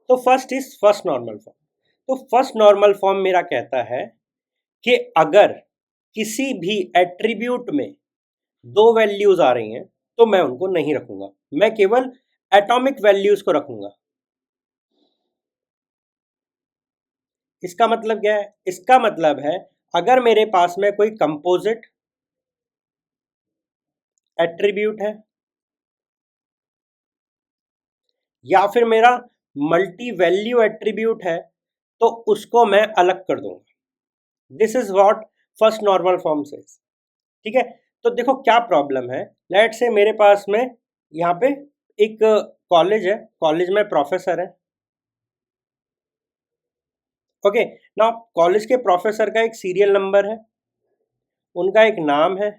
तो first is first normal form. तो first normal form मेरा कहता है कि अगर किसी भी एट्रीब्यूट में दो वैल्यूज आ रही हैं तो मैं उनको नहीं रखूंगा, मैं केवल एटॉमिक वैल्यूज को रखूंगा। इसका मतलब क्या है? इसका मतलब है अगर मेरे पास में कोई कंपोजिट एट्रीब्यूट है या फिर मेरा मल्टी वैल्यू एट्रीब्यूट है तो उसको मैं अलग कर दूंगा। This is what first normal form says. ठीक है, तो देखो क्या प्रॉब्लम है। लेट से मेरे पास में यहाँ पे एक कॉलेज है, कॉलेज में प्रोफेसर है। ओके, ना कॉलेज के प्रोफेसर का एक सीरियल नंबर है, उनका एक नाम है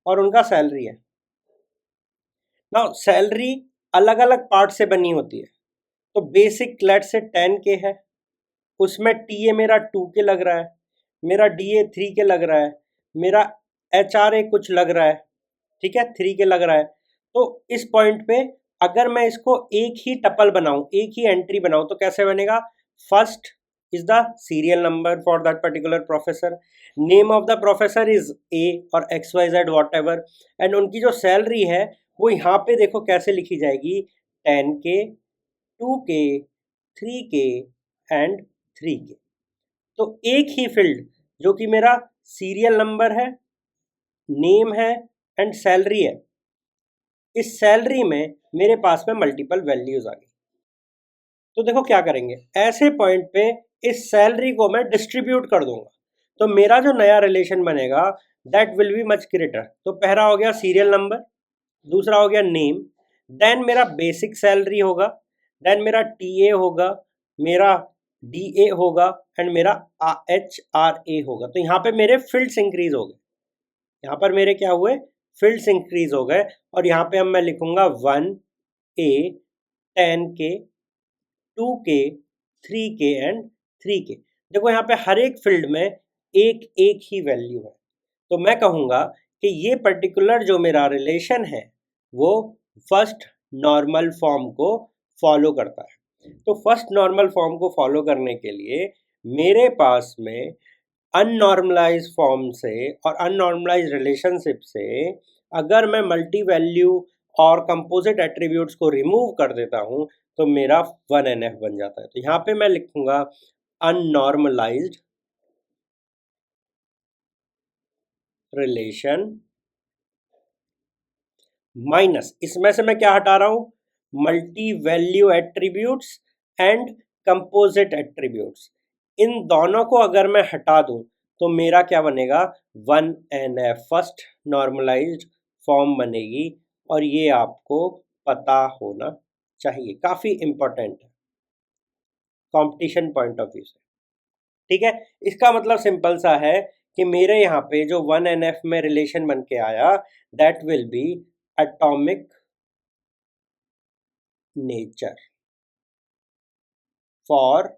और उनका सैलरी है। ना सैलरी अलग अलग पार्ट से बनी होती है। तो बेसिक लेट से 10K है, उसमें टीए मेरा 2K लग रहा है, मेरा डीए 3K लग रहा है, मेरा एचआरए कुछ लग रहा है, ठीक है 3K लग रहा है। तो इस पॉइंट पे अगर मैं इसको एक ही टपल बनाऊं, एक ही एंट्री बनाऊं तो कैसे बनेगा? First is the serial number for that particular professor, name of the professor is a और XYZ वॉट एवर, एंड उनकी जो सैलरी है वो यहाँ पे देखो कैसे लिखी जाएगी, 10K 2K 3K and 3K। तो एक ही फील्ड जो कि मेरा सीरियल नंबर है, नेम है एंड सैलरी है, इस सैलरी में मेरे पास में मल्टीपल वैल्यूज आ गई। तो देखो क्या करेंगे, ऐसे पॉइंट पे इस सैलरी को मैं डिस्ट्रीब्यूट कर दूंगा तो मेरा जो नया रिलेशन बनेगा that will be much greater. तो पहला हो गया सीरियल नंबर, दूसरा हो गया नेम, देन मेरा बेसिक सैलरी होगा, देन मेरा टीए होगा, मेरा डीए होगा एंड मेरा HRA होगा। तो यहाँ पे मेरे फील्ड्स इंक्रीज हो गए, यहाँ पर मेरे क्या हुए, फील्ड्स इंक्रीज हो गए। और यहाँ पे अब मैं लिखूंगा 1A 10K 2K 3K and 3K। देखो यहाँ पे हर एक फील्ड में एक एक ही वैल्यू है। तो मैं कहूँगा कि ये पर्टिकुलर जो मेरा रिलेशन है वो फर्स्ट नॉर्मल फॉर्म को फॉलो करता है। तो फर्स्ट नॉर्मल फॉर्म को फॉलो करने के लिए मेरे पास में अननॉर्मलाइज फॉर्म से और अननॉर्मलाइज रिलेशनशिप से अगर मैं मल्टी वैल्यू और कंपोजिट एट्रीब्यूट्स को रिमूव कर देता हूं तो मेरा 1NF बन जाता है। तो यहां पे मैं लिखूंगा अननॉर्मलाइज्ड रिलेशन माइनस, इसमें से मैं क्या हटा रहा हूं, multi value attributes and composite attributes. इन दोनों को अगर मैं हटा दूं तो मेरा क्या बनेगा, 1NF फर्स्ट नॉर्मलाइज्ड फॉर्म बनेगी। और ये आपको पता होना चाहिए, काफी इंपॉर्टेंट है कंपटीशन पॉइंट ऑफ व्यू से। ठीक है, इसका मतलब सिंपल सा है कि मेरे यहाँ पे जो 1NF में रिलेशन बन के आया that will be atomic nature for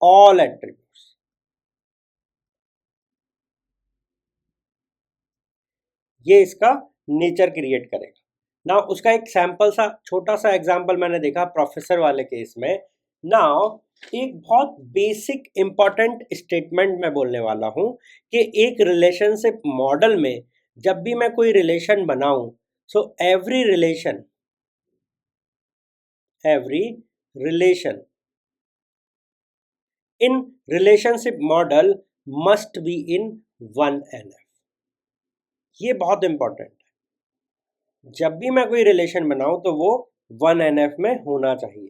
all attributes. ये इसका नेचर क्रिएट करेगा ना। उसका एक सैंपल सा छोटा सा एग्जांपल मैंने देखा प्रोफेसर वाले केस में। नाउ एक बहुत बेसिक इंपॉर्टेंट स्टेटमेंट मैं बोलने वाला हूं कि एक रिलेशनशिप मॉडल में जब भी मैं कोई रिलेशन बनाऊं, so every relation in relationship model must be in 1NF। ये बहुत इंपॉर्टेंट है, जब भी मैं कोई रिलेशन बनाऊं तो वो 1NF में होना चाहिए।